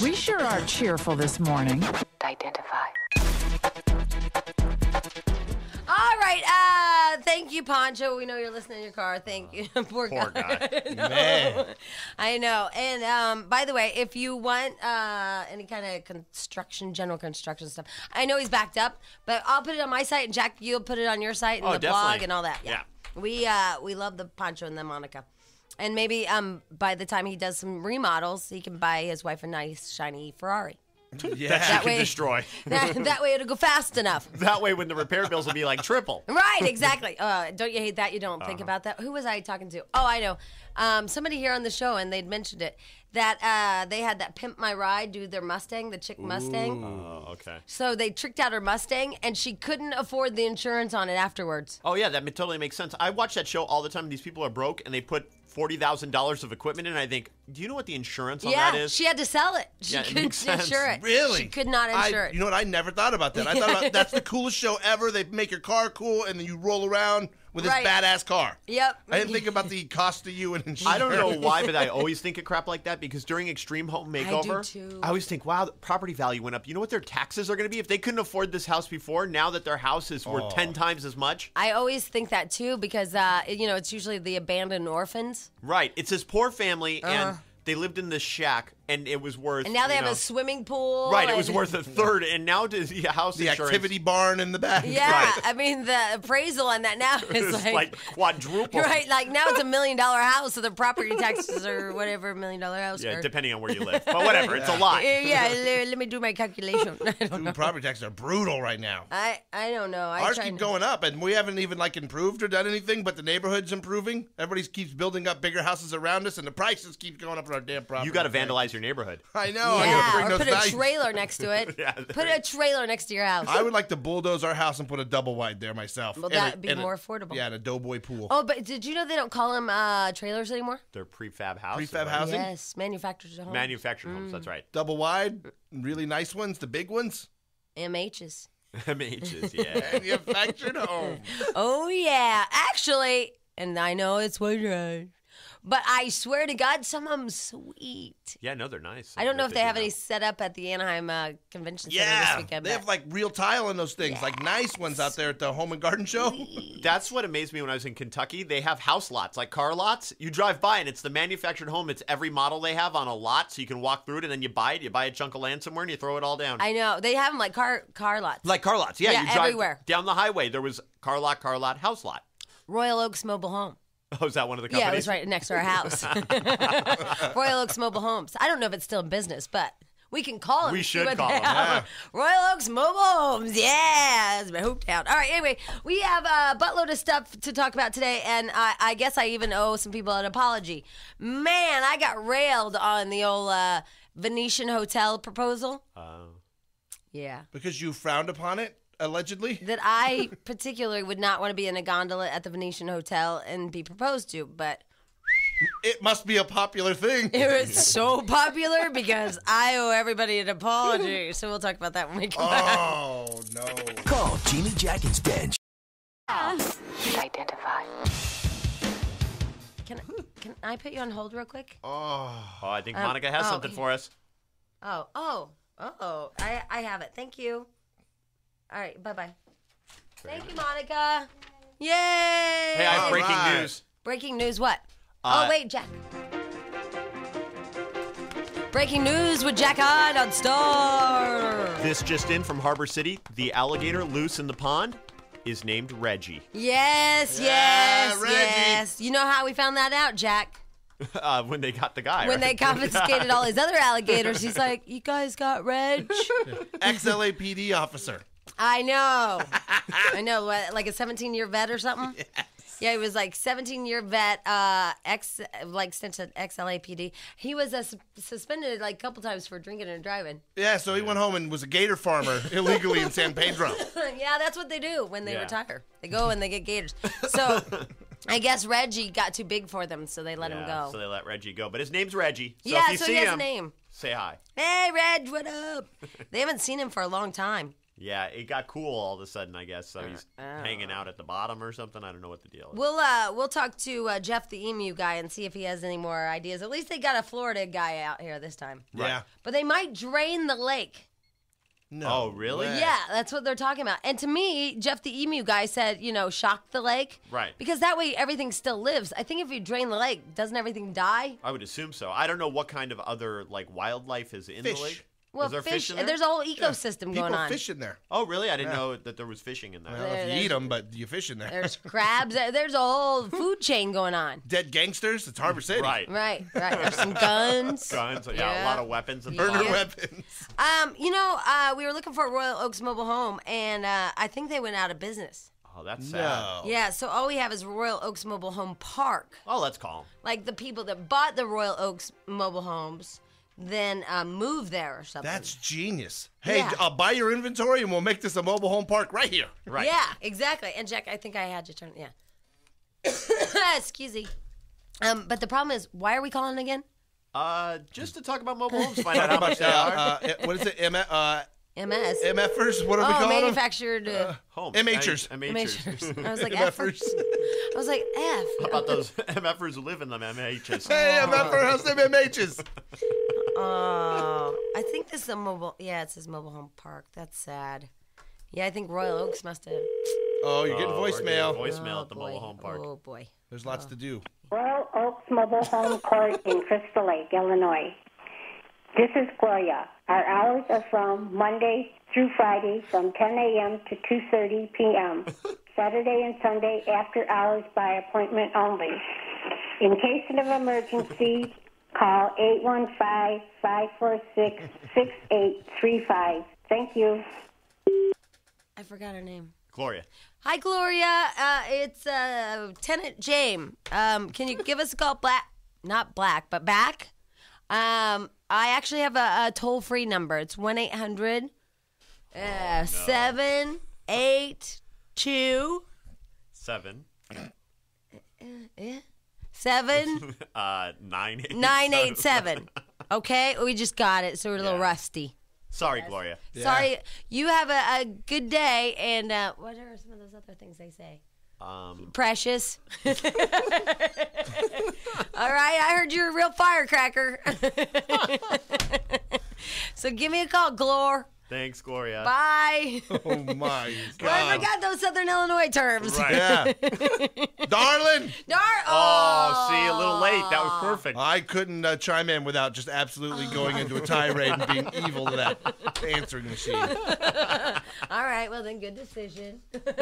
We sure are cheerful this morning. Identify. All right. Thank you, Poncho. We know you're listening in your car. Thank you. Poor guy. Man. I know. And by the way, if you want any kind of general construction stuff, I know he's backed up, but I'll put it on my site, and Jack, you'll put it on your site and the blog and all that. Yeah. We love the Poncho and the Monica. And maybe by the time he does some remodels, he can buy his wife a nice, shiny Ferrari. Yeah. That she can destroy. That way it'll go fast enough. That way when the repair bills will be like triple. Right, exactly. Don't you hate that? You don't think about that. Who was I talking to? Oh, I know. Somebody here on the show, and they'd mentioned it, that they had that Pimp My Ride do their Mustang, the chick Mustang. Oh, okay. So they tricked out her Mustang, and she couldn't afford the insurance on it afterwards. Oh, yeah, that totally makes sense. I watch that show all the time. These people are broke, and they put $40,000 of equipment in, and I think, do you know what the insurance on that is? She had to sell it. She Yeah, it couldn't makes sense. insure it. Really? She could not insure it. You know what? I never thought about that. I thought about that's the coolest show ever. They make your car cool, and then you roll around with this badass car. Yep. I didn't think about the cost to you and insurance. I don't know why, but I always think of crap like that because during Extreme Home Makeover, I do too. I always think, wow, the property value went up. You know what their taxes are going to be? If they couldn't afford this house before, now that their house is worth 10 times as much. I always think that too because, it's usually the abandoned orphans. Right. It's this poor family, and they lived in this shack, and it was worth... And now they have a swimming pool. Right, it was worth a third, and now the house the insurance... activity barn in the back. Yeah, Right. I mean, the appraisal on that now is It's like quadruple. Right, like now it's $1 million house, so the property taxes are whatever $1 million house. Yeah, are. depending on where you live. But whatever, it's a lot. Yeah, let me do my calculation. I don't know. Property taxes are brutal right now. I don't know. Ours keep going up, and we haven't even improved or done anything, but the neighborhood's improving. Everybody keeps building up bigger houses around us, and the prices keep going up on our damn property. You got to vandalize your neighborhood. I know. I Yeah, gotta bring or those put values. a trailer next to it. Put a trailer next to your house. I would like to bulldoze our house and put a double wide there myself. Well, that'd be more affordable. Yeah, and a doughboy pool. Oh, but did you know they don't call them trailers anymore? They're prefab houses. Prefab right? housing? Yes, manufactured homes. Manufactured homes, that's right. Double wide, really nice ones, the big ones. MHs. MHs, yeah. Manufactured home. Oh, yeah. Actually, and I know it's one drive, but I swear to God, some of them sweet. Yeah, no, they're nice. I don't know if they have any set up at the Anaheim Convention Center this weekend. They have real tile in those things, nice ones out there at the Home and Garden Show. That's what amazed me when I was in Kentucky. They have house lots, like car lots. You drive by, and it's the manufactured home. It's every model they have on a lot, so you can walk through it, and then you buy it. You buy a chunk of land somewhere, and you throw it all down. I know. They have them like car lots. Like car lots, yeah. Yeah, You drive everywhere. down the highway. There was car lot, house lot. Royal Oaks Mobile Home. Oh, is that one of the companies? Yeah, it was right next to our house. Royal Oaks Mobile Homes. I don't know if it's still in business, but we can call them. We should call them. Yeah. Royal Oaks Mobile Homes. Yeah, that's my hometown. All right, anyway, we have a buttload of stuff to talk about today, and I guess I even owe some people an apology. Man, I got railed on the old Venetian Hotel proposal. Yeah. Because you frowned upon it, allegedly? That I particularly would not want to be in a gondola at the Venetian Hotel and be proposed to, but It must be a popular thing. it was so popular because I owe everybody an apology. So we'll talk about that when we come back. Oh, no. Call Jeannie, Jack, and Stench. Identify. Can I put you on hold real quick? Oh, I think Monica has something for us. Oh. I have it. Thank you. All right, bye-bye. Thank you, Monica. Yay! Hey, I have breaking right. news. Breaking news what? Oh, wait, Jack. Breaking news with Jack Hyde on Star. This just in from Harbor City. The alligator loose in the pond is named Reggie. Yes. Reggie. You know how we found that out, Jack? When they got the guy. When they right? confiscated all his other alligators, he's like, you guys got Reg? Ex-LAPD officer. I know. What, like a 17-year vet or something? Yes. Yeah, he was like 17-year vet, Stench at ex-LAPD. He was suspended like a couple times for drinking and driving. Yeah, so he went home and was a gator farmer illegally in San Pedro. Yeah, that's what they do when they retire. They go and they get gators. So I guess Reggie got too big for them, so they let him go. So they let Reggie go. But his name's Reggie. So yeah, if you so see he has him, a name. say hi. Hey, Reg, what up? They haven't seen him for a long time. Yeah, it got cool all of a sudden, I guess. So he's hanging out at the bottom or something. I don't know what the deal is. We'll talk to Jeff the emu guy and see if he has any more ideas. At least they got a Florida guy out here this time. Yeah. But they might drain the lake. No. Oh, really? way. Yeah, that's what they're talking about. And to me, Jeff the emu guy said, shock the lake. Right. Because that way everything still lives. I think if you drain the lake, doesn't everything die? I would assume so. I don't know what kind of other wildlife is in Fish. the lake. Well, is there fish in there? there's a whole ecosystem People going on. fish in there. Oh, really? I didn't know that there was fishing in there. I don't know if you eat them, but you fish in there. There's crabs. There's a whole food chain going on. Dead gangsters. It's Harbor City. Right. Right. There's some guns. Guns. Yeah, Yeah. a lot of weapons. And Burner stuff. weapons. We were looking for a Royal Oaks mobile home, and I think they went out of business. Oh, that's sad. No. Yeah, so all we have is Royal Oaks Mobile Home Park. Oh, let's call him. Like the people that bought the Royal Oaks mobile homes then moved there or something. That's genius. Hey, Yeah. I'll buy your inventory and we'll make this a mobile home park right here. Right. Yeah, exactly. And Jack, I think I had you turn. Yeah. Excuse me. But the problem is, why are we calling again? Just to talk about mobile homes, find out how much they are. What is it? MS. MFers? What are we calling manufactured Homes. MHers. MHers. I was like, them? F. MFers. I was like, F. How about those MFers who live in them MHs? Hey, MFer, how's them MHs? I think this is a mobile. Yeah, it says mobile home park. That's sad. Yeah, I think Royal Oaks must have. Oh, you're getting We're voicemail. getting voicemail at the boy. mobile home park. Oh boy. There's lots to do. Royal Oaks Mobile Home Court in Crystal Lake, Illinois. This is Gloria. Our hours are from Monday through Friday from 10 a.m. to 2:30 p.m. Saturday and Sunday after hours by appointment only. In case of emergency, call 815-546-6835. Thank you. I forgot her name. Gloria. Hi, Gloria. It's Tenant James. Can you give us a call? Not black, but back. I actually have a toll-free number. It's 1-800-782 7. 987. Okay, we just got it, so we're a little rusty. Sorry, Gloria. Sorry. You have a good day, and what are some of those other things they say? Precious. All right, I heard you're a real firecracker. So give me a call, Glor. Thanks, Gloria. Bye. Oh, my I God. forgot those Southern Illinois terms. Right. Yeah. Darling. Oh, see, a little late. That was perfect. I couldn't chime in without just absolutely going into a tirade and being evil to that answering machine. All right, well then, good decision.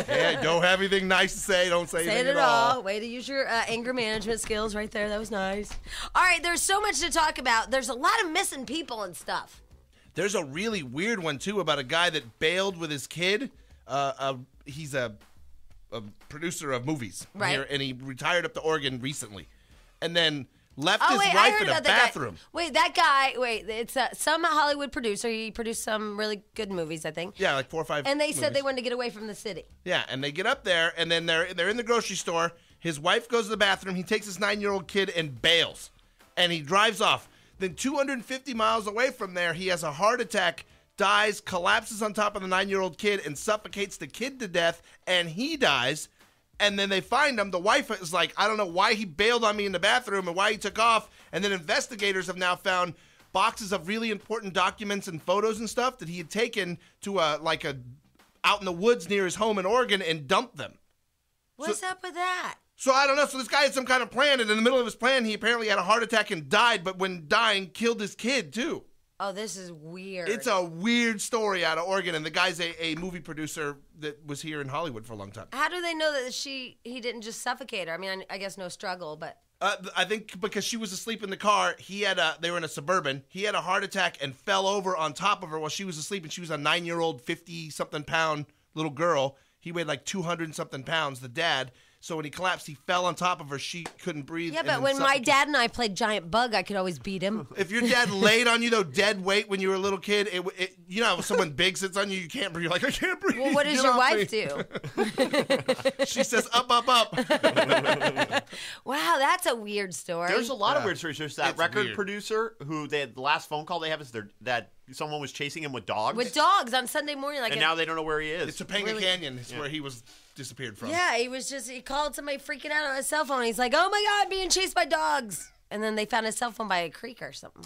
Yeah, don't have anything nice to say. Don't say Say anything it at all. Way to use your anger management skills right there. That was nice. All right, there's so much to talk about. There's a lot of missing people and stuff. There's a really weird one, too, about a guy that bailed with his kid. He's a producer of movies. Right. Here, and he retired up to Oregon recently. And then left Oh, his wait, I wife heard in a about that bathroom. Guy. Wait, it's some Hollywood producer. He produced some really good movies, I think. Yeah, like 4 or 5 And they said movies. they wanted to get away from the city. Yeah, and they get up there, and then they're in the grocery store. His wife goes to the bathroom. He takes his 9-year-old kid and bails. And he drives off. Then 250 miles away from there, he has a heart attack, dies, collapses on top of the 9-year-old kid, and suffocates the kid to death, and he dies. And then they find him. The wife is like, I don't know why he bailed on me in the bathroom and why he took off. And then investigators have now found boxes of really important documents and photos and stuff that he had taken to out in the woods near his home in Oregon and dumped them. What's up with that? So I don't know. So this guy had some kind of plan, and in the middle of his plan, he apparently had a heart attack and died, but when dying, killed his kid, too. Oh, this is weird. It's a weird story out of Oregon, and the guy's a movie producer that was here in Hollywood for a long time. How do they know that he didn't just suffocate her? I mean, I guess no struggle, but... I think because she was asleep in the car, they were in a Suburban. He had a heart attack and fell over on top of her while she was asleep, and she was a 9-year-old, 50-something pound little girl. He weighed like 200-something pounds, the dad. So when he collapsed, he fell on top of her. She couldn't breathe. Yeah, and but then when my suffocated. dad and I played Giant Bug, I could always beat him. If your dad laid on you, though, dead weight when you were a little kid, you know, if someone big sits on you, you can't breathe. You're like, I can't breathe. Well, what does Get your off wife me. do? She says, up, up, up. Wow, that's a weird story. There's a lot of weird stories. There's that It's record weird. producer who the last phone call they have is that someone was chasing him with dogs? With dogs on Sunday morning. And now they don't know where he is. It's Topanga Canyon. It's where he was disappeared from. Yeah, he called somebody freaking out on his cell phone. He's like, oh my God, being chased by dogs. And then they found his cell phone by a creek or something.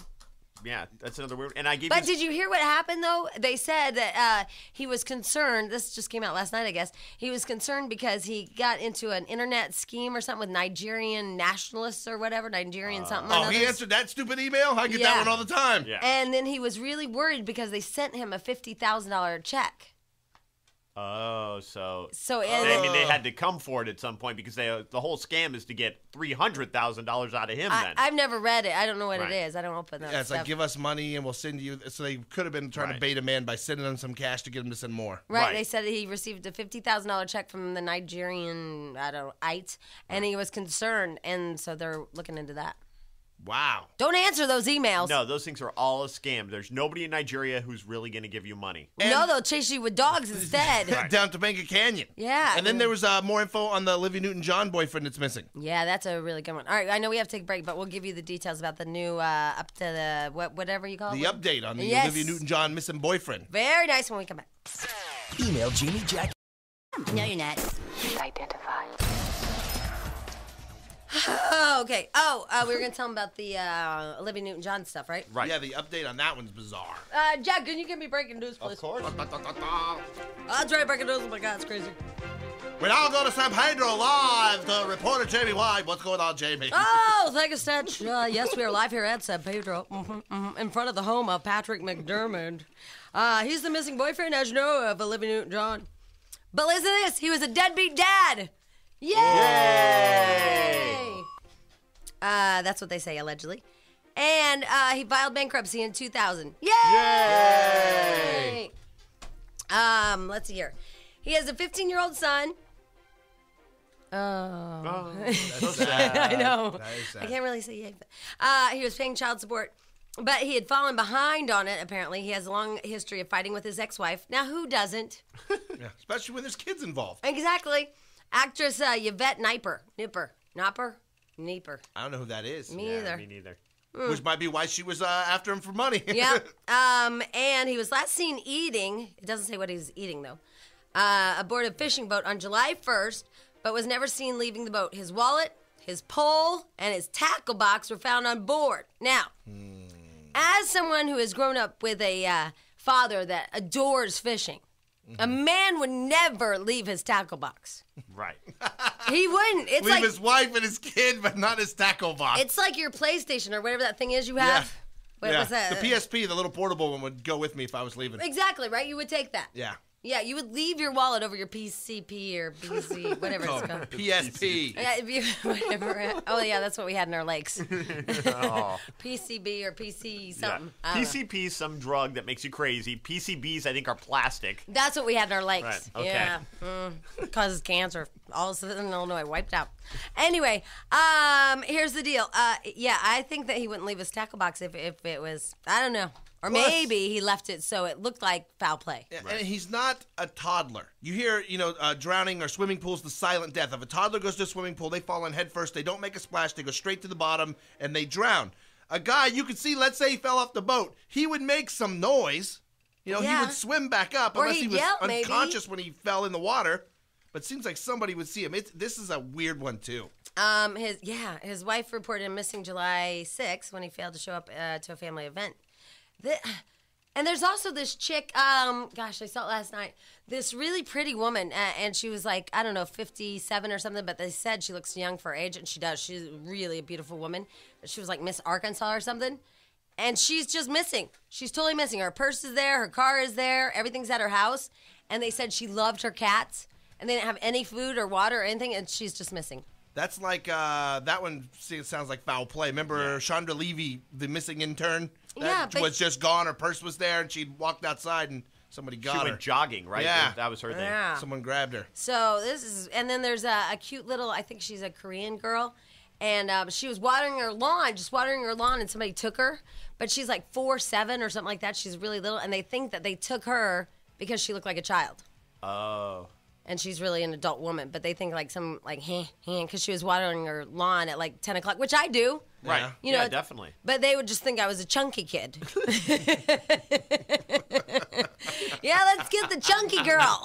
Yeah, that's another weird. And I gave. But did you hear what happened though? They said that he was concerned. This just came out last night, I guess. He was concerned because he got into an internet scheme or something with Nigerian nationalists or whatever, Nigerian something. Oh, he answered that stupid email? I get that one all the time. Yeah. And then he was really worried because they sent him a $50,000 check. Oh, so I mean, they had to come for it at some point because the whole scam is to get $300,000 out of him. Then I've never read it. I don't know what it is. I don't open that. Yeah, it's stuff. like, give us money and we'll send you. So they could have been trying to bait him in by sending him some cash to get him to send more. Right. They said he received a $50,000 check from the Nigerian, and he was concerned, and so they're looking into that. Wow. Don't answer those emails. No, those things are all a scam. There's nobody in Nigeria who's really going to give you money. No, they'll chase you with dogs instead. Down Topanga Canyon. Yeah. And then there was more info on the Olivia Newton John boyfriend that's missing. Yeah, that's a really good one. All right, I know we have to take a break, but we'll give you the details about the new up to the whatever you call it. The update on the Yes. Olivia Newton John missing boyfriend. Very nice when we come back. Email Jamie Jack. No, you're not. Identify. Oh, okay. We were going to tell them about the Olivia Newton John stuff, right? Right. Yeah, the update on that one's bizarre. Jack, can you give me breaking news, please? Of course. I'll try breaking news. Oh, my God, it's crazy. We now go to San Pedro live to reporter Jamie White. What's going on, Jamie? Oh, thank you, Stench. Yes, we are live here at San Pedro, in front of the home of Patrick McDermott. He's the missing boyfriend, as you know, of Olivia Newton John. But listen to this. He was a deadbeat dad. Yay! That's what they say, allegedly. And he filed bankruptcy in 2000. Yay! Let's see here. He has a 15-year-old son. Oh. That's sad. I know. That is sad. I can't really say yay. He was paying child support, but he had fallen behind on it, apparently. He has a long history of fighting with his ex-wife. Now, who doesn't? Yeah, especially when there's kids involved. Exactly. Actress Yvette Nipper. I don't know who that is. Me either. Me neither. Which might be why she was after him for money. Yeah. And he was last seen eating. It doesn't say what he's eating, though. Aboard a fishing boat on July 1st, but was never seen leaving the boat. His wallet, his pole, and his tackle box were found on board. Now, as someone who has grown up with a father that adores fishing, a man would never leave his tackle box. Right. He wouldn't. It's Leave like his wife and his kid, but not his tackle box. it's like your PlayStation or whatever that thing is you have. What's that? The PSP, the little portable one, would go with me if I was leaving. Exactly, right? You would take that. Yeah. Yeah, you would leave your wallet over your PCP or BC, whatever it's called. PSP. Yeah, if you, whatever. Oh, yeah, that's what we had in our lakes. Oh. PCB or PC Yeah. something. I don't know. PCP is some drug that makes you crazy. PCBs, I think, are plastic. That's what we had in our lakes. Right, okay. Yeah. Causes cancer. All of a sudden, Illinois wiped out. Anyway, here's the deal. Yeah, I think that he wouldn't leave his tackle box if it was, I don't know. Or Plus- maybe he left it so it looked like foul play. Yeah, and he's not a toddler. You hear, drowning or swimming pools, the silent death. If a toddler goes to a swimming pool, they fall in head first. They don't make a splash. They go straight to the bottom, and they drown. A guy, you could see, let's say he fell off the boat. He would make some noise. He Yeah. would swim back up Or unless he he'd was yell, maybe. unconscious when he fell in the water. But it seems like somebody would see him. This is a weird one, too. His wife reported him missing July 6th when he failed to show up to a family event. And there's also this chick, I saw it last night, this really pretty woman, and she was like, 57 or something, but they said she looks young for her age, and she does. She's really a beautiful woman. She was like Miss Arkansas or something, and she's just missing. She's totally missing. Her purse is there, her car is there, everything's at her house, and they said she loved her cats, and they didn't have any food or water or anything, and she's just missing. That's like, that one sounds like foul play. Remember Chandra Levy, the missing intern? Yeah, but was just gone. Her purse was there, and she walked outside, and somebody got She her. went jogging, right? Yeah. That was her thing. Yeah. Someone grabbed her. So and then there's a cute little, I think she's a Korean girl, and she was watering her lawn, and somebody took her, but she's like 4'7" or something like that. She's really little, and they think that they took her because she looked like a child. Oh. And she's really an adult woman, but they think like because she was watering her lawn at like 10 o'clock, which I do. Right. Yeah. You know, yeah, definitely. But they would just think I was a chunky kid. Yeah, let's get the chunky girl.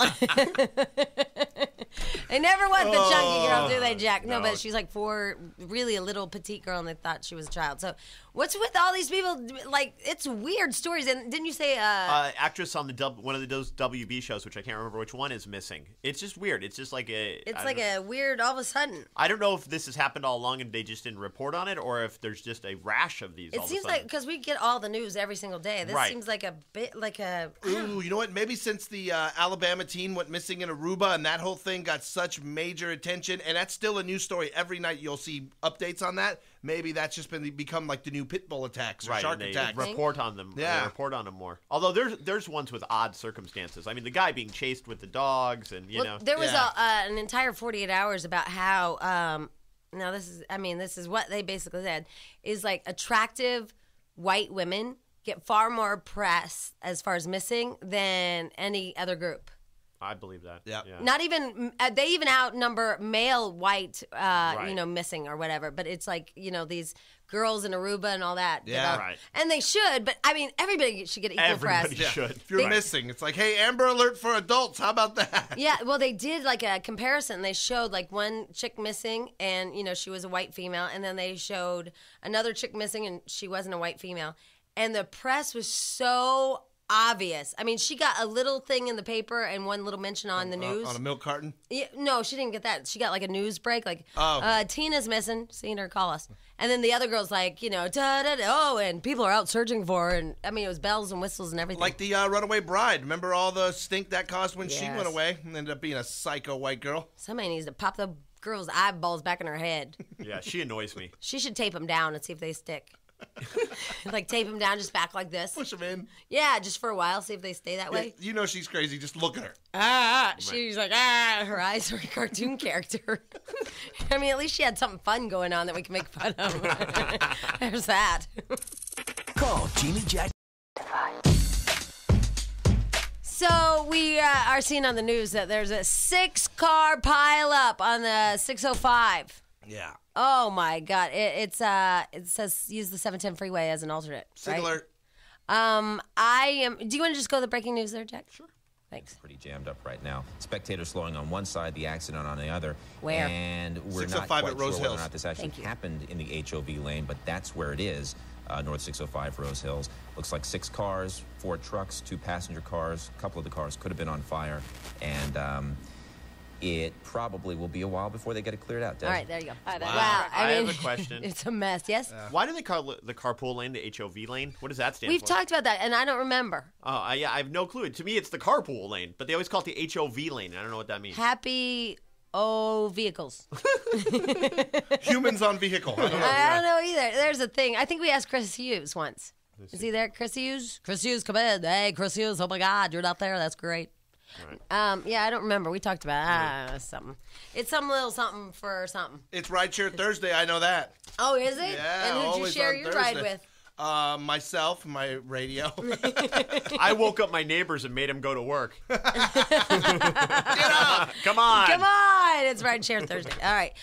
They never want the chunky girl, do they, Jack? No, but she's like really a little petite girl, and they thought she was a child. So what's with all these people? Like, it's weird stories. And didn't you say actress on one of those WB shows, which I can't remember which one, is missing. It's just weird. It's just like a weird all of a sudden. I don't know if this has happened all along and they just didn't report on it, or if there's just a rash of these. It seems like, because we get all the news every single day. This seems like a bit like a. Ooh, you know what? Maybe since the Alabama teen went missing in Aruba and that whole thing got such major attention, and that's still a news story every night. You'll see updates on that. Maybe that's just become like the new pit bull attacks or shark attacks. Report on them. Yeah, they report on them more. Although there's ones with odd circumstances. I mean, the guy being chased with the dogs, and you know, there was an entire 48 hours about how. Now this is what they basically said is like attractive white women get far more press as far as missing than any other group. I believe that. Yeah. Not even they even outnumber male white, missing or whatever. But it's like these girls in Aruba and all that. Yeah, right. And they should, but I mean, everybody should get equal press. Everybody should. If you're missing, it's like, hey, Amber Alert for adults. How about that? Yeah. Well, they did like a comparison. They showed like one chick missing, and she was a white female, and then they showed another chick missing, and she wasn't a white female, and the press was so obvious. I mean, she got a little thing in the paper and one little mention on the news. On a milk carton? Yeah, no, she didn't get that. She got like a news break, like, Tina's missing. Seen her, call us. And then the other girl's like, and people are out searching for her. And I mean, it was bells and whistles and everything. Like the runaway bride. Remember all the stink that caused when she went away and ended up being a psycho white girl? Somebody needs to pop the girl's eyeballs back in her head. Yeah, she annoys me. She should tape them down and see if they stick. Like tape them down just back like this. Push them in. Yeah, just for a while, see if they stay that way. You know she's crazy. Just look at her. She's like, her eyes are a cartoon character. I mean, at least she had something fun going on that we can make fun of. There's that. Call Jimmy Jack. So we are seeing on the news that there's a 6-car pileup on the 605. Yeah. Oh my God! It says use the 710 freeway as an alternate. Sig alert. Do you want to just go to the breaking news there, Jack? Sure. Thanks. Pretty jammed up right now. Spectators slowing on one side, the accident on the other. Where? And we're not 605 quite at sure Rose whether or Hills. not this actually happened in the HOV lane, but that's where it is. North 605 Rose Hills. Looks like 6 cars, 4 trucks, 2 passenger cars. A couple of the cars could have been on fire, and it probably will be a while before they get it clered out. Des? All right, there you go. Wow. I have a question. It's a mess. Yes. Why do they call the carpool lane the HOV lane? What does that stand We've for? talked about that, and I don't remember. Oh, yeah, I have no clue. To me, it's the carpool lane, but they always call it the HOV lane. I don't know what that means. Happy vehicles. Humans on vehicle. I don't know either. There's a thing. I think we asked Chris Hughes once. Is he there? Chris Hughes? Chris Hughes, come in. Hey, Chris Hughes. Oh my God, you're not there. That's great. Right. Yeah, I don't remember. We talked about something. It's some little something for something. It's Rideshare Thursday. I know that. Oh, is it? Yeah, and who'd you always share on your Thursday. ride with? Myself, my radio. I woke up my neighbors and made them go to work. Get up! Come on. Come on. It's Rideshare Thursday. All right.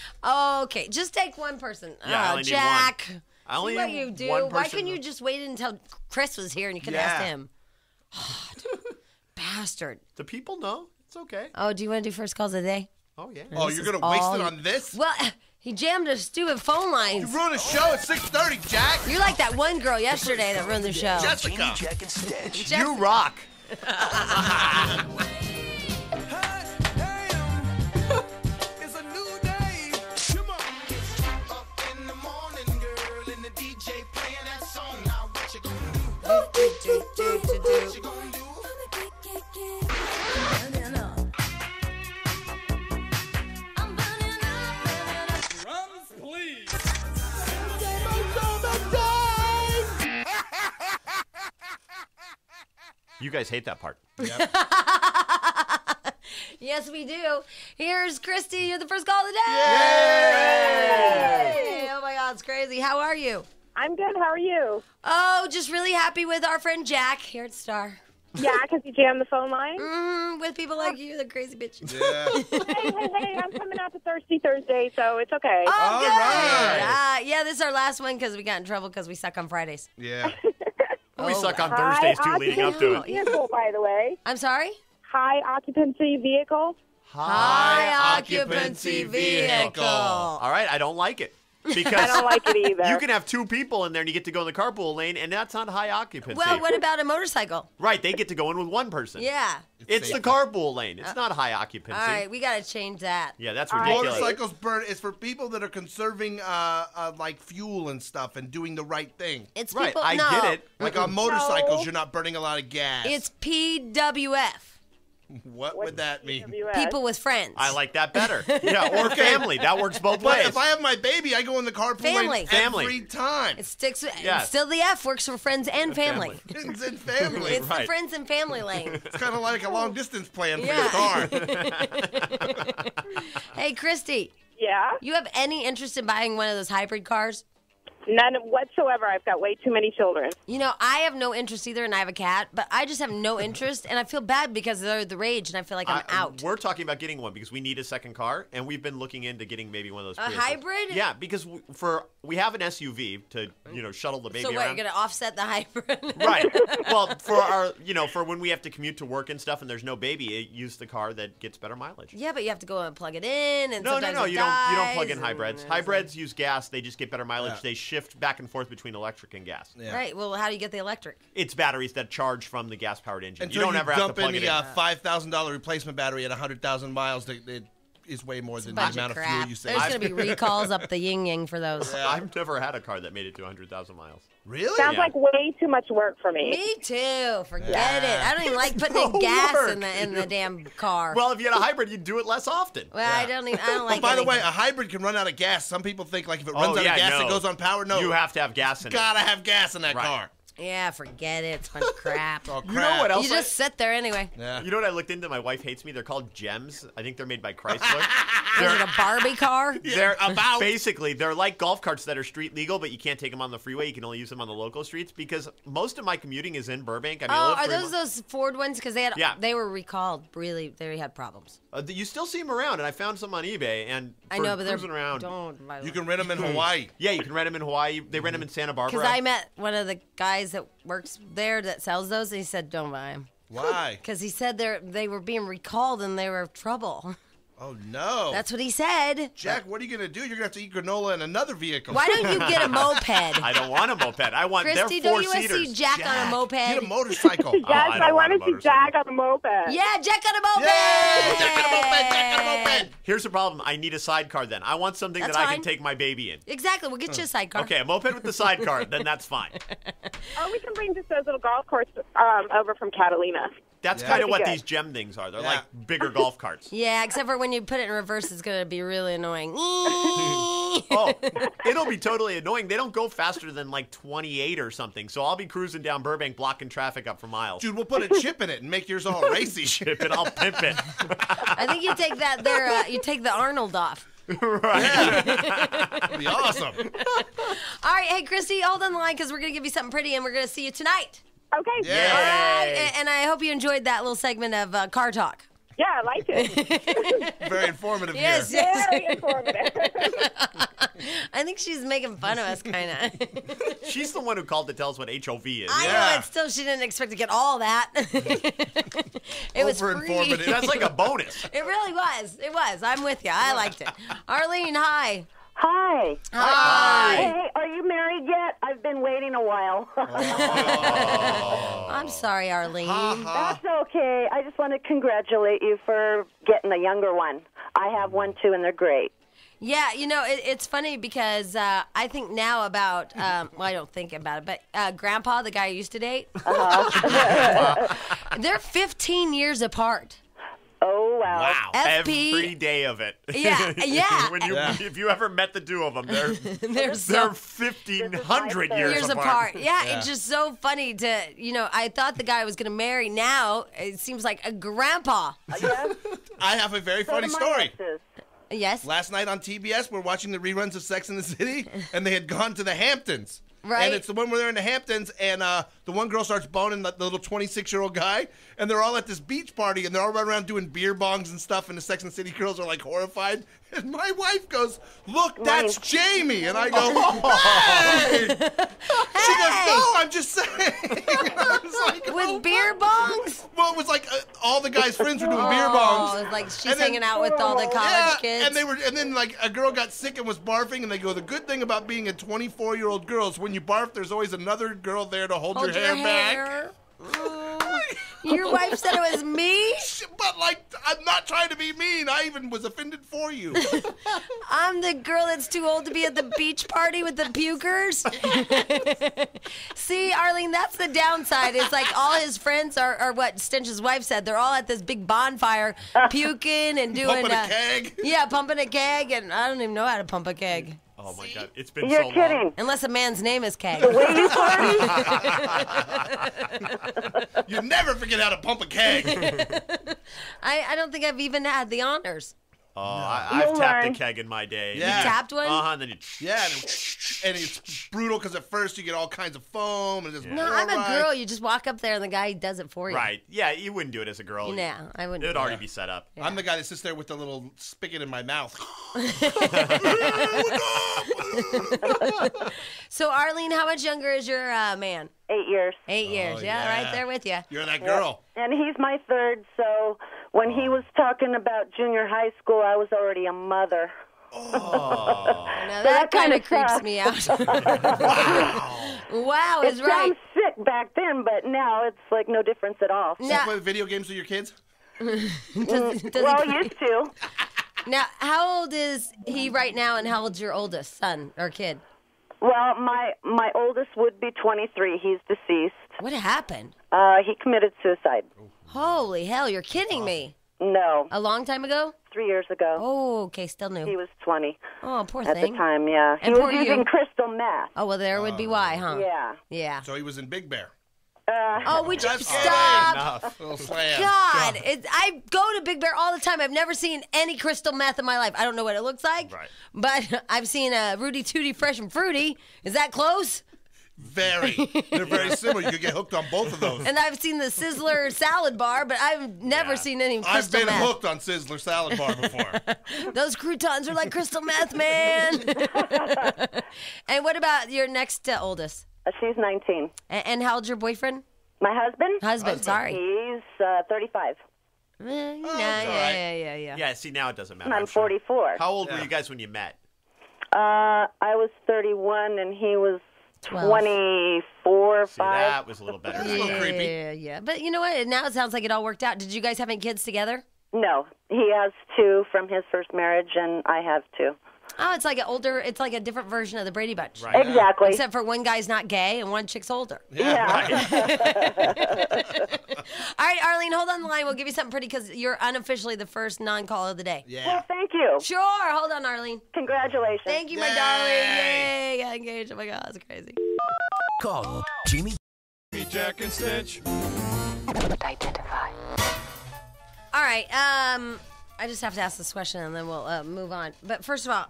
Okay. Just take one person. Yeah, I only need Jack. one. I only See what need you do. one Why person. couldn't you just wait until Chris was here and you could have asked him? Bastard. The people know. It's okay. Oh, do you want to do first calls of the day? Oh, yeah. Oh, you're going to waste it on this? Well, he jammed a stupid phone lines. You ruined a show at 6:30, Jack. You're like that one girl yesterday that ruined the show. Jessica. Jimmy Jack and Stench. You rock. You guys hate that part. Yep. Yes, we do. Here's Christy. You're the first call of the day. Yay! Oh, my God. It's crazy. How are you? I'm good. How are you? Oh, just really happy with our friend Jack here at Star. Yeah, because you jammed the phone line. With people like you, the crazy bitches. Yeah. Hey, I'm coming out to Thirsty Thursday, so it's okay. Oh, All good. right. Yeah, this is our last one because we got in trouble because we suck on Fridays. Yeah. We suck on Thursdays, too, leading up to it. Vehicle, by the way. I'm sorry? High occupancy vehicle. High occupancy vehicle. All right, I don't like it. Because I don't like it either. you can have two people in there and you get to go in the carpool lane, and that's not high occupancy. Well, what about a motorcycle? Right, they get to go in with one person. Yeah. It's the carpool lane. It's not high occupancy. All right, we got to change that. Yeah, that's ridiculous. Motorcycles burn. It's for people that are conserving like fuel and stuff and doing the right thing. It's Right, people. I no, get it. Like on motorcycles, No. you're not burning a lot of gas. It's PWF. What would that mean? People with friends. I like that better. Yeah, or family. That works both But ways. if I have my baby, I go in the carpool lane Family. every time. It sticks. Yeah. Still, the F works for friends and family. Friends and family. It's the Right. friends and family lane. It's kind of like a long distance plan for Yeah. your car. Hey, Christy, Yeah. you have any interest in buying one of those hybrid cars? None whatsoever. I've got way too many children. You know, I have no interest either, and I have a cat, but I just have no interest, and I feel bad because they're the rage, and I feel like I'm out. We're talking about getting one because we need a second car, and we've been looking into getting maybe one of those. A vehicles. hybrid? Yeah, because we have an SUV to shuttle the baby So what, around. you're going to offset the hybrid? Right. Well, for our for when we have to commute to work and stuff, and there's no baby, use the car that gets better mileage. Yeah, but you have to go and plug it in, and No, sometimes it you don't plug dies, in hybrids. and Hybrids use gas; they just get better mileage. Yeah. They shift back and forth between electric and gas. Yeah. Right. Well, how do you get the electric? It's batteries that charge from the gas-powered engine. Until you don't ever have to dump plug in it the in. $5,000 replacement battery at 100,000 miles, that is way more than the Bunch amount of of fuel crap. you There's save. going to be recalls up the yin-yang for those. I've never had a car that made it to 100,000 miles. Really? Sounds Yeah. like way too much work for me. Me too. Forget it. I don't even like putting No in gas work. in the damn car. Well, if you had a hybrid, you'd do it less often. Well, I don't like. But by the way, anything. a hybrid can run out of gas. Some people think like if it runs out yeah, of gas, no. it goes on power. No, You have to have gas in it. gotta have gas in that Right. car. Yeah, forget it. It's a bunch of crap. Oh, crap. You know what else? You just sit there anyway. Yeah. You know what I looked into? My wife hates me. They're called Gems. I think they're made by Chrysler. Is it a Barbie car? They're about. basically they're like golf carts that are street legal, but you can't take them on the freeway. You can only use them on the local streets because most of my commuting is in Burbank. I mean, I Oh, live are 3 those those Ford ones? Because they were recalled. Really, they had problems. You still see them around, and I found some on eBay. And I for know, but they're cruising around. don't. You can rent them in Hawaii. Yeah, you can rent them in Hawaii. They rent them in Santa Barbara. Because I met one of the guys that works there that sells those, and he said, "Don't buy them." Why? Because he said they were being recalled and they were trouble. Oh no. That's what he said. Jack, what are you gonna do? You're gonna have to eat granola in another vevehicle. Why don't you get a moped? I don't want a moped. I want Christy, they're don't you want to four-seaters. see Jack on a moped? Get a motorcycle. Yes, I don't I want want a to see Jack on a moped. Yeah, Jack on a moped. Yay! Jack on a moped. Jack on a moped. Here's the problem. I need a sidecar then. I want something That's that I fine. can take my baby in. Exactly. We'll get you a sidecar. Okay, a moped with the sidecar, then that's fine. Or we can bring just those little golf carts over from Catalina. That's Yeah. kind of what That'd be these gem things are. They're Yeah. like bigger golf carts. Yeah, except for when you put it in reverse, it's going to be really annoying. Oh, it'll be totally annoying. They don't go faster than like 28 or something. So I'll be cruising down Burbank blocking traffic up for miles. Dude, we'll put a chip in it and make yours all racy. Chip it, I'll pimp it. I think you take that there, you take the Arnold off. That'd be awesome. All right, hey, Christy, hold on the line because we're going to give you something pretty and we're going to see you tonight. Okay. Yeah. All right, and I hope you enjoyed that little segment of Car Talk. Yeah, I liked it. Very informative Yes, here. yes. Very informative. I think she's making fun of us, kind of. She's the one who called to tell us what HOV is. I know, Yeah. but still, she didn't expect to get all that. It was free. Over-informative. That's like a bonus. It really was. It was. I'm with you. I liked it. Arlene, hi. Hi. Hi. Hey, are you married yet? I've been waiting a while. I'm sorry, Arlene. That's okay. I just want to congratulate you for getting a younger one. I have one too, and they're great. Yeah, you know, it's funny because I think now about, well, I don't think about it, but Grandpa, the guy I used to date, they're 15 years apart. Oh, wow. Wow. FP. Every day of it. Yeah, yeah. When you, If you ever met the two of them, they're They're so 1,500 years apart. Yeah, Yeah. it's just so funny to, you know, I thought the guy I was going to marry. Now it seems like a grandpa. Yes? I have a very So funny do my story. exes. Yes. Last night on TBS, we're watching the reruns of Sex in the City, and they had gone to the Hamptons. Right. And it's the one where they're in the Hamptons, and the one girl starts boning the little 26-year-old guy, and they're all at this beach party, and they're all running around doing beer bongs and stuff, and the Sex and the City girls are like horrified. And my wife goes, "Look, that's Jamie," and I go, "Hey!" She goes, "No, I'm just saying." I was like, With beer bongs? Well, it was like all the guys' friends were doing beer bongs. Oh, it's like she's And then- hanging out with all the college kids. and then like a girl got sick and was barfing, and they go, "The good thing about being a 24-year-old girl is when you barf, there's always another girl there to hold your hair back." Your wife said it was me? But, like, I'm not trying to be mean. I even was offended for you. I'm the girl that's too old to be at the beach party with the pukers. See, Arlene, that's the downside. It's like all his friends are what Stench's wife said. They're all at this big bonfire puking and doing... Pumping a keg? Yeah, pumping a keg, and I don't even know how to pump a keg. Oh, my God. It's been You're so kidding. long. Unless a man's name is Keg. The way you party? You never forget how to pump a keg. I don't think I've even had the honors. Oh, I've You'll tapped learn. a keg in my day. Yeah. You tapped one? And then you... Yeah, and it's brutal because at first you get all kinds of foam. And it's No, I'm a girl. You just walk up there and the guy does it for you. Right. Yeah, you wouldn't do it as a girl. No, I wouldn't. It would already be set up. I'm the guy that sits there with the little spigot in my mouth. So, Arlene, how much younger is your man? 8 years. 8 years. Yeah, yeah. right there with you. You're that girl. And he's my third, so when he was talking about junior high school, I was already a mother. Now that kind of kinda creeps sucks. me out. Wow, It is right. sounds sick back then, but now it's like no difference at all. You Now, play video games with your kids? does Well, he, used to. now, how old is he right now, and how old's your oldest son or kid? Well, my oldest would be 23. He's deceased. What happened? He committed suicide. Holy hell, you're kidding me. No, A long time ago? 3 years ago. Oh, okay, still new. He was 20 Oh, poor at thing. the time, yeah. He And was poor you. using crystal meth. Oh, well, there would be why, huh? Yeah. Yeah. So he was in Big Bear. Oh, would you Just stop? Enough. Little slam. God, I go to Big Bear all the time. I've never seen any crystal meth in my life. I don't know what it looks like, Right. but I've seen a Rudy Tooty Fresh and Fruity. Is that close? Very. They're very similar. You could get hooked on both of those. And I've seen the Sizzler salad bar, but I've never seen any I've crystal been meth. hooked on Sizzler salad bar before. Those croutons are like crystal meth, man. And what about your next oldest? She's 19. And how old's your boyfriend? My husband? Husband, sorry. He's 35. Yeah. Yeah, see, now it doesn't matter. I'm I'm sure. 44. How old were you guys when you met? I was 31 and he was 12. 24, See, 5. that was a little better. a little creepy. Yeah. But you know what? Now it sounds like it all worked out. Did you guys have any kids together? No, he has 2 from his first marriage, and I have 2. Oh, it's like it's like a different version of the Brady Bunch. Right. Exactly. Except for one guy's not gay and one chick's older. Yeah. All right, Arlene, hold on the line. We'll give you something pretty because you're unofficially the first non-call of the day. Yeah. Well, thank you. Sure. Hold on, Arlene. Congratulations. Thank you, my Yay. darling. Yay. Got engaged. Oh, my God. That's crazy. Call Jimmy. Jack and Stench. Identify. All right. I just have to ask this question and then we'll move on. But first of all,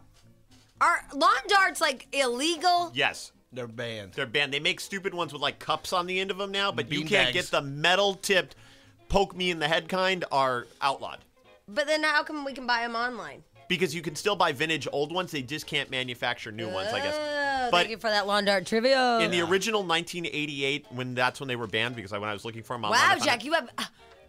are lawn darts like illegal? Yes. They're banned. They're banned. They make stupid ones with like cups on the end of them now, but you Bean can't bags. get the metal-tipped, poke me in the head kind are outlawed. But then how come we can buy them online? Because you can still buy vintage old ones, they just can't manufacture new ones, I guess. Oh, But thank you for that lawn dart trivia. in the original 1988, that's when they were banned, because when I was looking for them online, I Wow, found Jack, you have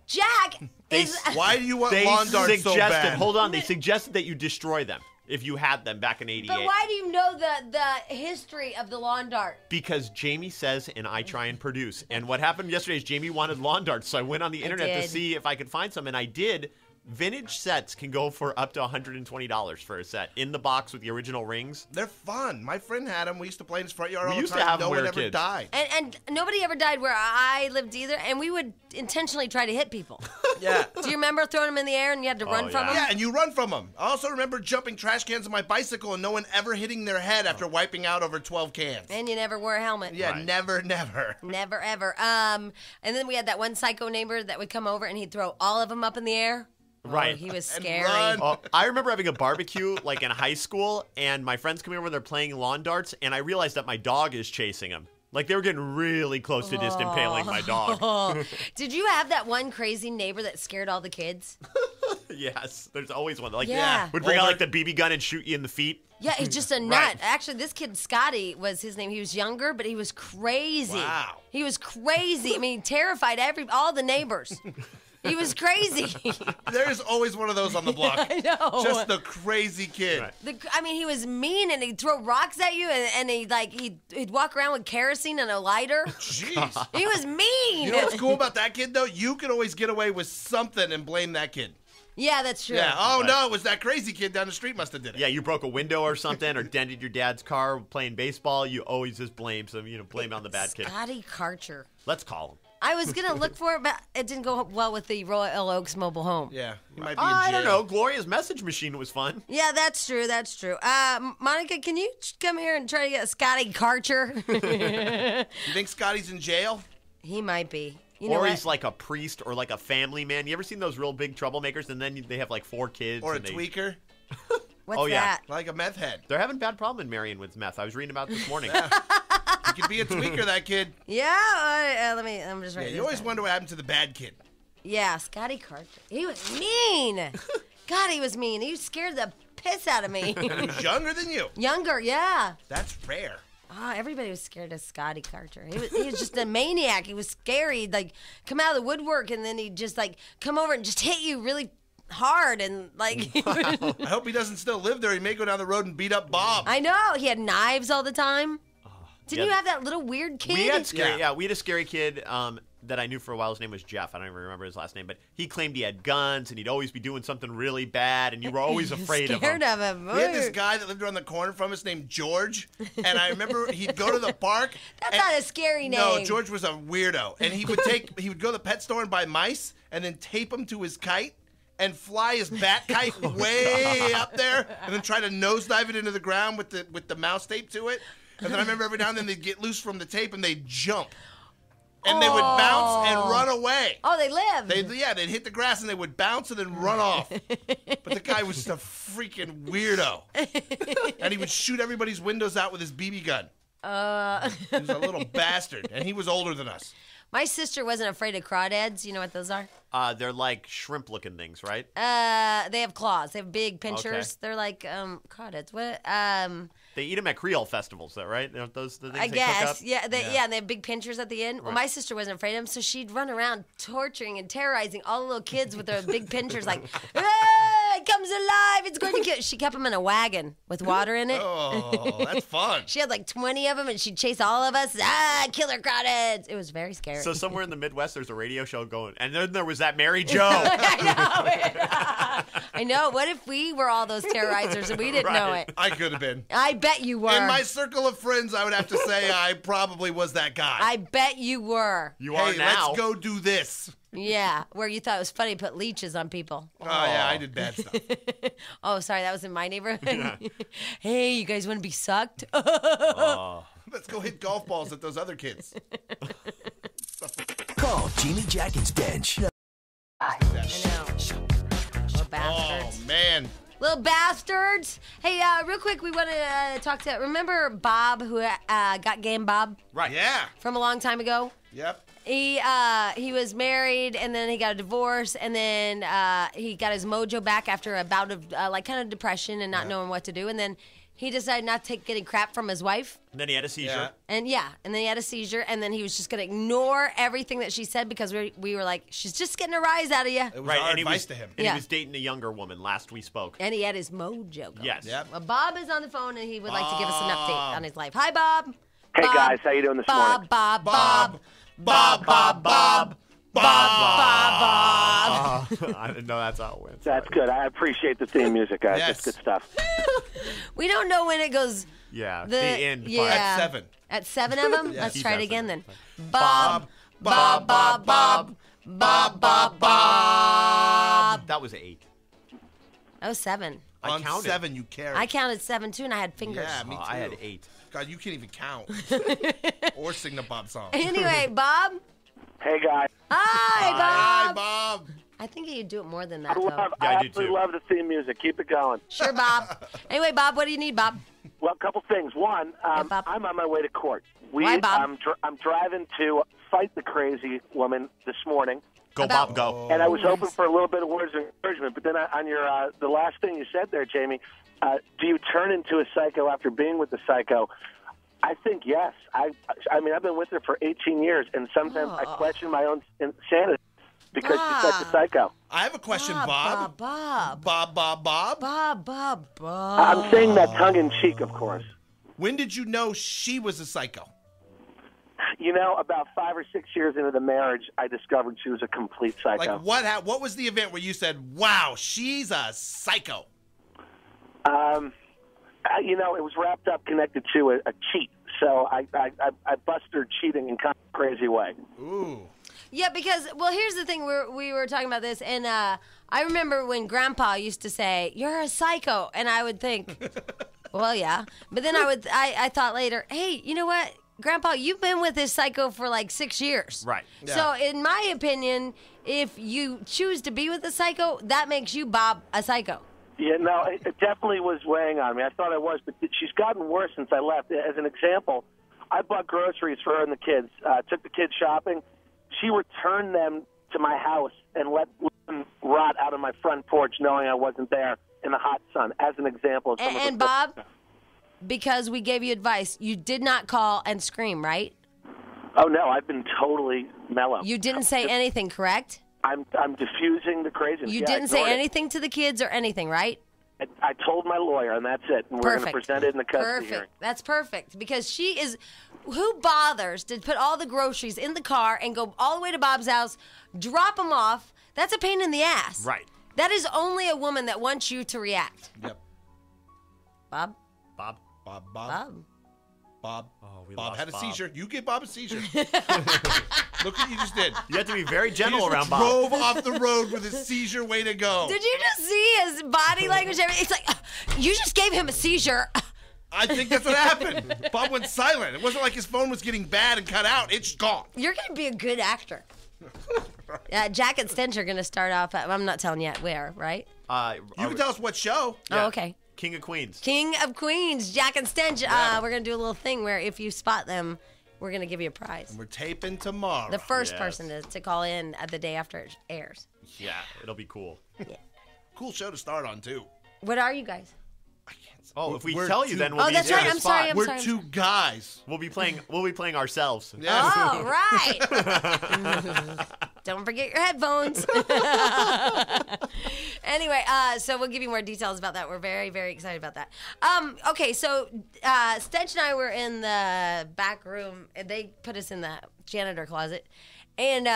Jack They is Why do you want they lawn darts so suggested, bad? hold on, they suggested that you destroy them if you had them back in 88. But why do you know the history of the lawn dart? Because Jamie says, and I try and produce. And what happened yesterday is Jamie wanted lawn darts, so I went on the internet to did. see if I could find some, and I did. Vintage sets can go for up to $120 for a set in the box with the original rings. They're fun. My friend had them. We used to play in his front yard We all the used to time. have No them one when we ever were kids. died. And nobody ever died where I lived either, and we would intentionally try to hit people. Yeah. Do you remember throwing them in the air and you had to run from yeah. them? Yeah, and you run from them. I also remember jumping trash cans on my bicycle and no one ever hitting their head after wiping out over 12 cans. And you never wore a helmet. Yeah, Right. never. Never, ever. And then we had that one psycho neighbor that would come over and he'd throw all of them up in the air. Right. He was And scary. run. Oh, I remember having a barbecue like in high school, and my friends come over and they're playing lawn darts, and I realized that my dog is chasing him. Like they were getting really close to just impaling my dog. Did you have that one crazy neighbor that scared all the kids? Yes, there's always one. Like, Yeah. would bring out like the BB gun and shoot you in the feet. Yeah, he's just a nut. Actually, this kid, Scotty, was his name. He was younger, but he was crazy. Wow. He was crazy. I mean, he terrified all the neighbors. He was crazy. There's always one of those on the block. I know. Just the crazy kid. Right. I mean, he was mean, and he'd throw rocks at you, and he'd walk around with kerosene and a lighter. Jeez. He was mean. You know what's cool about that kid, though? You could always get away with something and blame that kid. Yeah, that's true. Yeah. Oh, no, it was that crazy kid down the street must have did it. Yeah, you broke a window or something, or dented your dad's car playing baseball. You always just blame blame it on the bad kid. Scotty Karcher. Let's call him. I was going to look for it, but it didn't go well with the Royal Oaks mobile home. Yeah. He might be in jail. I don't know. Gloria's message machine was fun. Yeah, that's true. That's true. Monica, can you come here and try to get Scotty Karcher? You think Scotty's in jail? He might be. You know Or what? he's like a priest or like a family man. You ever seen those real big troublemakers and then they have like 4 kids? Or a and they- tweaker? What's Oh, yeah. that? Like a meth head. They're having bad problem in Marion with meth. I was reading about it this morning. He could be a tweaker, that kid. Yeah, I'm just Yeah, writing you this always down. wonder what happened to the bad kid. Yeah, Scotty Karcher. He was mean. God, he was mean. He scared the piss out of me. He was younger than you. Younger, yeah. That's rare. Oh, everybody was scared of Scotty Karcher. He was just a maniac. He was scary. He'd, like, come out of the woodwork, and then he'd just, like, come over and just hit you really hard. And, like, I hope he doesn't still live there. He may go down the road and beat up Bob. I know. He had knives all the time. Didn't yeah. you have that little weird kid? We had scary. Yeah. Yeah, we had a scary kid that I knew for a while. His name was Jeff. I don't even remember his last name, but he claimed he had guns and he'd always be doing something really bad, and you were always afraid of him. Scared of him. We had this guy that lived around the corner from us named George, and I remember he'd go to the park. That's not a scary name. No, George was a weirdo, and he would go to the pet store and buy mice, and then tape them to his kite, and fly his bat kite way up there, and then try to nosedive it into the ground with the mouse tape to it. And then I remember every now and then they'd get loose from the tape and they'd jump, and they would bounce and run away. Oh, they lived. They'd hit the grass and they would bounce and then run off. But the guy was just a freaking weirdo. And he would shoot everybody's windows out with his BB gun. He was a little bastard. And he was older than us. My sister wasn't afraid of crawdads. You know what those are? They're like shrimp-looking things, right? They have claws. They have big pinchers. Okay. They're like crawdads. What? They eat them at Creole festivals, though, right? Aren't those the things I they cook up? guess. Yeah, and they have big pinchers at the end. Well, my sister wasn't afraid of them, so she'd run around torturing and terrorizing all the little kids with their big pinchers, like, it comes alive, it's going to kill. She kept them in a wagon with water in it. Oh, that's fun. She had like 20 of them, and she'd chase all of us. Killer crawdads. It was very scary. So somewhere in the Midwest, there's a radio show going, and then there was that Mary Jo. I know. What if we were all those terrorizers and we didn't know it? I could have been. I bet you were. In my circle of friends, I would have to say I probably was that guy. I bet you were. You are Hey, now. let's go do this. Yeah, where you thought it was funny to put leeches on people. Oh, yeah, I did bad stuff. Oh, sorry, that was in my neighborhood. Hey, you guys want to be sucked? Let's go hit golf balls at those other kids. Call Jimmy, Jack, and Stench. I know. Little bastards. Oh, man. Little bastards. Hey, real quick, we want to talk to. Remember Bob, who got Game Bob Right. Yeah. from a long time ago? Yep. He was married, and then he got a divorce, and then he got his mojo back after a bout of like kind of depression and not knowing what to do, and then he decided not to take any crap from his wife. And then he had a seizure. Yeah. And then he had a seizure, and then he was just going to ignore everything that she said because we were like, she's just getting a rise out of you. It was Right, our and he advice was to him. And Yeah. he was dating a younger woman last we spoke. And he had his mojo going. Yes. Yep. Well, Bob is on the phone, and he would like to give us an update on his life. Hi, Bob. Hey, Bob. guys, how you doing this morning? Bob. Bob. Bob, Bob, Bob. I didn't know that's how it went. That's good. I appreciate the theme music, guys. Yes. That's good stuff. We don't know when it goes. Yeah, The the end part. yeah. At 7. At 7 of them? Yes. Let's He try it does again it. then. Bob, Bob, Bob, Bob. Bob, Bob, Bob. That was 8. That was 7. I On counted. 7, you carried. I counted 7 too, and I had fingers. Yeah, me too. I had 8. God, you can't even count. Or sing the Bob song. Anyway, Bob. Hey, guys. Hi, Hi, Bob. Bob. I think you'd do it more than that, I though. Yeah, I do absolutely too. love the theme music. Keep it going. Sure, Bob. Anyway, Bob, what do you need, Bob? Well, a couple things. One, Bob. I'm on my way to court. Why, Bob? I'm driving to fight the crazy woman this morning. Go, About- Bob, go. And I was hoping for a little bit of words of encouragement, but then on your the last thing you said there, Jamie, do you turn into a psycho after being with the psycho? I think yes. I mean, I've been with her for 18 years, and sometimes I question my own insanity because she's such a psycho. I have a question, Bob. Bob. Bob. I'm saying that tongue-in-cheek, of course. When did you know she was a psycho? You know, about 5 or 6 years into the marriage, I discovered she was a complete psycho. Like, what was the event where you said, wow, she's a psycho? You know, it was wrapped up, connected to a cheat. So I busted her cheating in kind of a crazy way. Ooh. Yeah, because, well, here's the thing. We were talking about this, and I remember when Grandpa used to say, "You're a psycho," and I would think, well, yeah. But then I thought later, hey, you know what? Grandpa, you've been with this psycho for like 6 years. Right. Yeah. So, in my opinion, if you choose to be with a psycho, that makes you, Bob, a psycho. Yeah, no, it definitely was weighing on me. I thought I was, but she's gotten worse since I left. As an example, I bought groceries for her and the kids, took the kids shopping. She returned them to my house and let them rot out on my front porch knowing I wasn't there in the hot sun, as an example. Of And Bob, because we gave you advice, you did not call and scream, right? Oh, no, I've been totally mellow. You didn't say anything, correct? I'm diffusing the craziness. You Yeah, I didn't say ignored it. anything to the kids or anything, right? I told my lawyer, and that's it. And we're going to Perfect. present it in the custody Perfect. hearing. That's perfect because she is. Who bothers to put all the groceries in the car and go all the way to Bob's house, drop them off? That's a pain in the ass. Right. That is only a woman that wants you to react. Yep. Bob. Bob. Bob. Oh, we Bob lost had a Bob. seizure. You give Bob a seizure. Look what you just did. You have to be very He gentle just around Bob. drove off the road with a seizure. Way to go. Did you just see his body language? It's like you just gave him a seizure. I think that's what happened. Bob went silent. It wasn't like his phone was getting bad and cut out. It's gone. You're going to be a good actor. Jack and Stench are going to start off at, I'm not telling yet where, right? You can tell us what show. Yeah. Oh, okay. King of Queens. King of Queens, Jack and Stench. We're going to do a little thing where if you spot them, we're going to give you a prize. We're taping tomorrow. The first Yes. person to call in at the day after it airs. Yeah, it'll be cool. Cool show to start on, too. What are you guys? Oh, if we We're tell you, two- then we'll Oh, be that's in right. the I'm spot. sorry. We're two guys. We'll be playing ourselves. Yes. Oh, right. Don't forget your headphones. Anyway, so we'll give you more details about that. We're very, very excited about that. Okay, so Stench and I were in the back room. And they put us in the janitor closet. And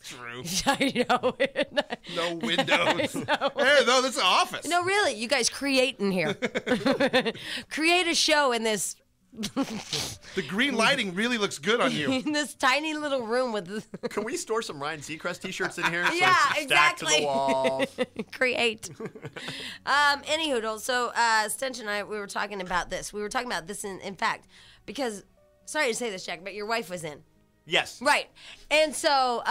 True. I know. No windows. Hey, no, this is an office. No, really, you guys create in here. Create a show in this The green lighting really looks good on you. in this tiny little room with Can we store some Ryan Seacrest t-shirts in here? So Yeah, it's stacked to exactly. the wall. create. Anywho, so Stench and I, we were talking about this. We were talking about this in fact, because, sorry to say this, Jack, but your wife was in. Yes. Right. And so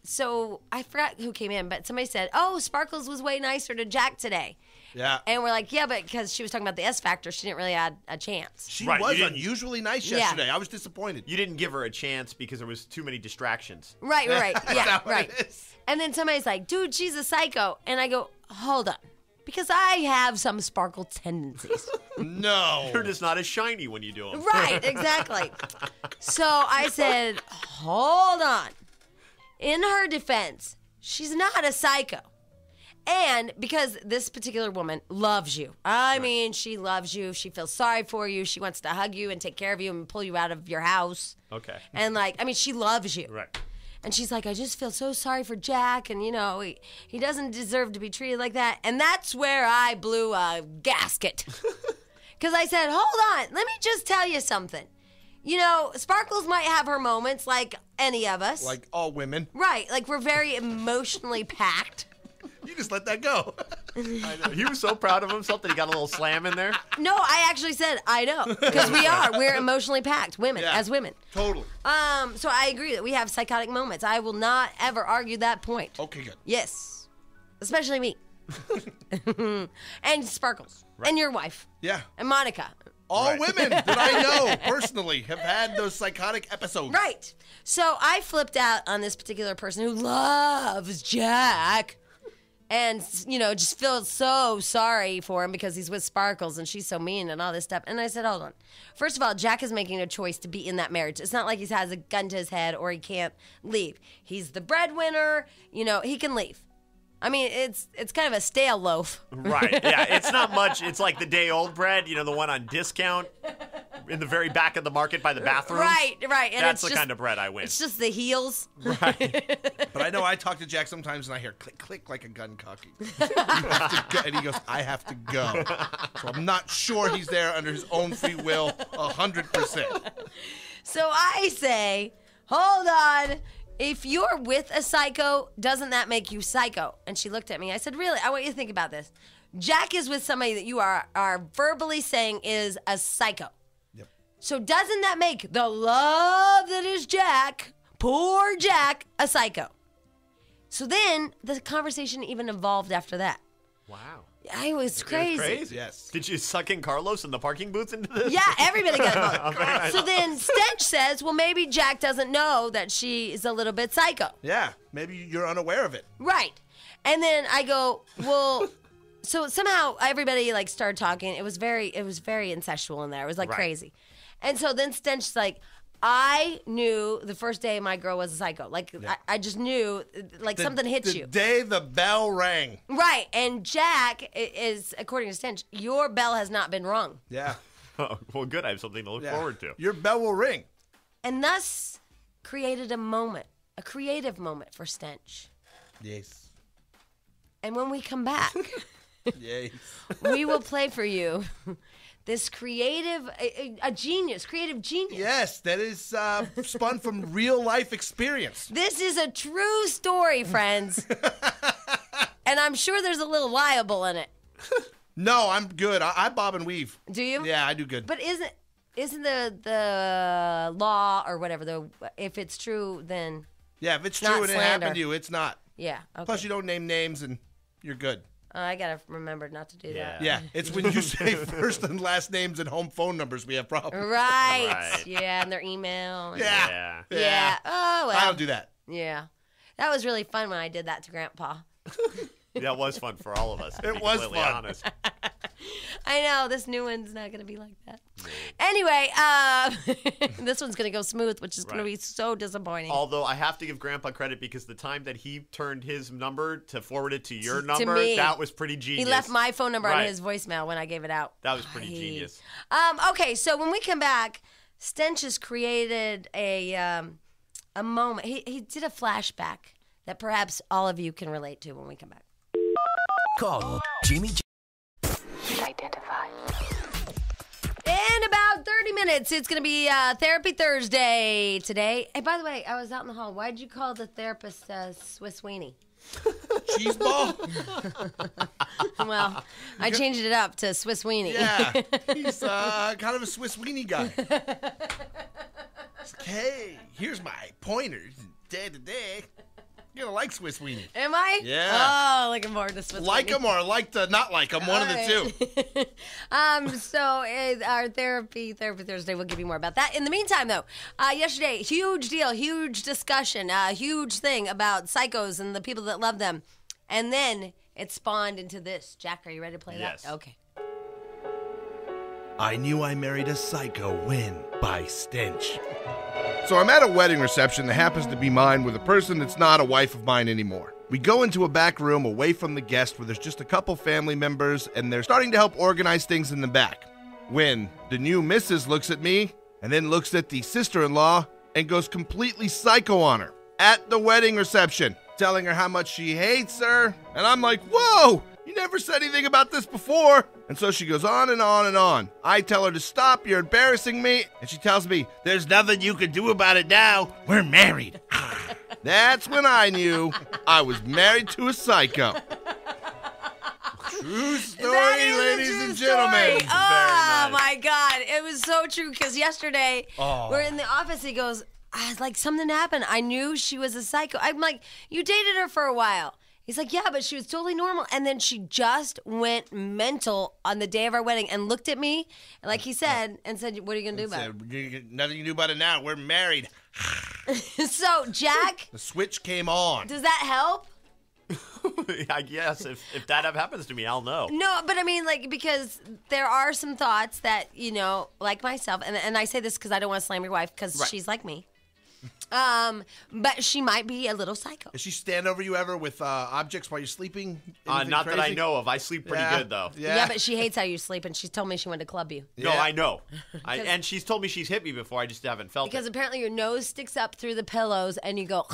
so I forgot who came in, but somebody said, oh, Sparkles was way nicer to Jack today. Yeah. And we're like, yeah, but because she was talking about the S Factor, she didn't really have a chance. She Right, was you didn't- unusually nice Yeah. yesterday. I was disappointed. You didn't give her a chance because there was too many distractions. Right. That's Yeah, not what right. it is. And then somebody's like, dude, she's a psycho. And I go, hold on. Because I have some Sparkle tendencies. No. You're just not as shiny when you do them. Right, exactly. So I said, hold on. In her defense, she's not a psycho. And because this particular woman loves you. I mean, she loves you. She feels sorry for you. She wants to hug you and take care of you and pull you out of your house. Okay. And she loves you. Right. And she's like, I just feel so sorry for Jack. And, he doesn't deserve to be treated like that. And that's where I blew a gasket. Because I said, hold on. Let me just tell you something. Sparkles might have her moments like any of us. Like all women. Right. Like we're very emotionally packed. You just let that go. I know. He was so proud of himself that he got a little slam in there. No, I actually said I know because we're emotionally packed women as women. Totally. So I agree that we have psychotic moments. I will not ever argue that point. Okay, good. Yes, especially me, and Sparkles, and your wife, and Monica. All women that I know personally have had those psychotic episodes. Right. So I flipped out on this particular person who loves Jack. And, you know, just feels so sorry for him because he's with Sparkles and she's so mean and all this stuff. And I said, hold on. First of all, Jack is making a choice to be in that marriage. It's not like he has a gun to his head or he can't leave. He's the breadwinner. You know, he can leave. I mean, it's kind of a stale loaf. Right. Yeah, it's not much. It's like the day-old bread, you know, the one on discount in the very back of the market by the bathroom. Right. And that's it's the kind of bread I win. It's just the heels. Right. But I know I talk to Jack sometimes and I hear click, click like a gun cocking. And he goes, I have to go. So I'm not sure he's there under his own free will 100%. So I say, hold on. If you're with a psycho, doesn't that make you psycho? And she looked at me. I said, really? I want you to think about this. Jack is with somebody that you are verbally saying is a psycho. Yep. So doesn't that make the love that is Jack, poor Jack, a psycho? So then the conversation even evolved after that. Wow. I was crazy. Crazy. Yes. Did you suck in Carlos in the parking booths into this? Yeah, everybody got involved. Very nice. So then Stench says, well, maybe Jack doesn't know that she is a little bit psycho. Yeah, maybe you're unaware of it. Right. And then I go, well, so somehow everybody like started talking. It was very incestual in there. It was like crazy. And so then Stench's like, I knew the first day my girl was a psycho. Like, I just knew, like, something hit you. The day the bell rang. Right. And Jack is, according to Stench, your bell has not been rung. Yeah. Oh, well, good. I have something to look forward to. Your bell will ring. And thus created a creative moment for Stench. Yes. And when we come back, Yes. we will play for you this creative genius. Yes, that is spun from real life experience. This is a true story, friends. And I'm sure there's a little liable in it. No, I'm good. I bob and weave. Do you? Yeah, I do good. But isn't the law or whatever, if it's true, then yeah, if it's not true and it slander. happened to you, it's not. Yeah. Okay. Plus, you don't name names and you're good. I got to remember not to do that. Yeah, it's when you say first and last names and home phone numbers we have problems. Right. Yeah, and their email. Yeah. Oh, well. I don't do that. Yeah. That was really fun when I did that to Grandpa. That was fun for all of us. It was fun. Honest. I know. This new one's not going to be like that. Anyway, this one's going to go smooth, which is going to be so disappointing. Although I have to give Grandpa credit because the time that he turned his number to forward it to your number, me. that was pretty genius. He left my phone number on his voicemail when I gave it out. That was pretty genius. Okay, so when we come back, Stench has created a moment. He did a flashback that perhaps all of you can relate to when we come back. Call Jamie. Identify. In about 30 minutes, it's going to be Therapy Thursday today. Hey, by the way, I was out in the hall. Why'd you call the therapist Swiss Weenie? Cheese ball? Well, I changed it up to Swiss Weenie. Yeah. He's kind of a Swiss weenie guy. It's like, hey, here's my pointers. Day to day. You're going to like Swiss weenie. Am I? Yeah. Oh, looking forward to Swiss Like Weenie. them or like to not like them, one of the two. So our Therapy Thursday, we'll give you more about that. In the meantime, though, yesterday, huge deal, huge discussion, huge thing about psychos and the people that love them. And then it spawned into this. Jack, are you ready to play that? Yes. Okay. I Knew I Married a Psycho Win by Stench. So I'm at a wedding reception that happens to be mine with a person that's not a wife of mine anymore. We go into a back room away from the guest where there's just a couple family members and they're starting to help organize things in the back. When the new missus looks at me and then looks at the sister-in-law and goes completely psycho on her at the wedding reception, telling her how much she hates her. And I'm like, whoa! You never said anything about this before. And so she goes on and on and on. I tell her to stop, you're embarrassing me. And she tells me, there's nothing you can do about it now. We're married. That's when I knew I was married to a psycho. True story, That is a ladies true and story. gentlemen. Oh, nice. my God. It was so true because yesterday Oh. we're in the office. He goes, like something happened. I knew she was a psycho. I'm like, you dated her for a while. He's like, yeah, but she was totally normal. And then she just went mental on the day of our wedding and looked at me, like he said, and said, what are you going to do about it? Nothing you can do about it now. We're married. So, Jack, The switch came on. does that help? I guess if that ever happens to me, I'll know. No, but I mean, like, because there are some thoughts that, like myself, and I say this because I don't want to slam your wife because Right. she's like me. But she might be a little psycho. Does she stand over you ever with objects while you're sleeping? Anything Not that I crazy? know of. I sleep pretty Yeah. good, though. Yeah, but she hates how you sleep, and she's told me she wanted to club you. No, Yeah. I know. And she's told me she's hit me before. I just haven't felt Because it. apparently your nose sticks up through the pillows, and you go,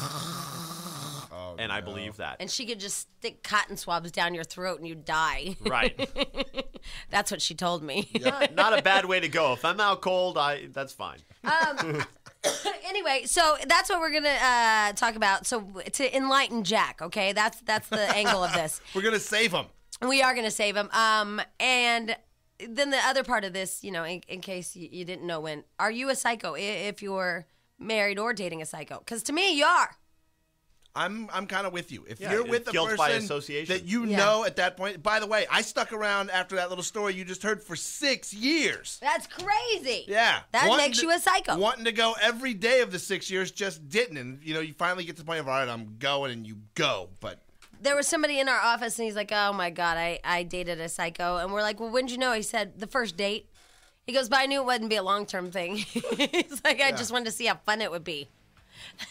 And I believe that. and she could just stick cotton swabs down your throat, and you die. Right. That's what she told me. Not a bad way to go. If I'm out cold, that's fine. Anyway, so that's what we're gonna talk about. So to enlighten Jack, okay, that's the angle of this. We're going to save him. We are gonna save him. And then the other part of this, in case you didn't know, when are you a psycho if you're married or dating a psycho? Because to me, you are. I'm kind of with you. If Yeah, you're with a guilt by person association. that you Yeah. know at that point. By the way, I stuck around after that little story you just heard for 6 years. That's crazy. Yeah. That Wanting makes to- you a psycho. Wanting to go every day of the 6 years, just didn't. And, you finally get to the point of, all right, I'm going, and you go. But There was somebody in our office, and he's like, oh, my God, I dated a psycho. And we're like, well, when did you know? He said, the first date. He goes, but I knew it wouldn't be a long-term thing. He's like, I just wanted to see how fun it would be.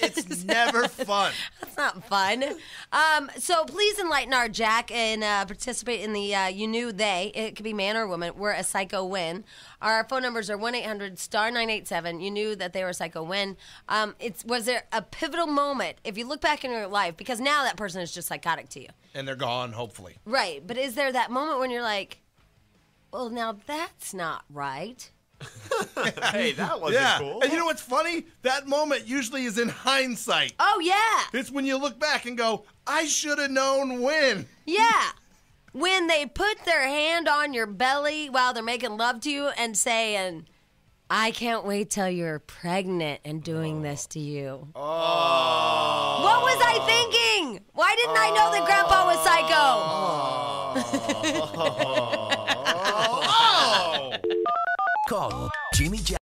it's never fun. That's not fun. So please enlighten our Jack and participate in the You Knew They. It could be man or woman. We're a psycho win. Our phone numbers are 1-800-987. You knew that they were a psycho win. Was there a pivotal moment, if you look back in your life, because now that person is just psychotic to you. And they're gone, hopefully. Right. But is there that moment when you're like, well, now that's not right? Hey, that wasn't Yeah. cool. And you know what's funny? That moment usually is in hindsight. Oh, yeah. It's when you look back and go, I should have known when. Yeah. When they put their hand on your belly while they're making love to you and saying, I can't wait till you're pregnant and doing this to you. Oh. What was I thinking? Why didn't I know that Grandpa was psycho? Oh. Call Jimmy Jack.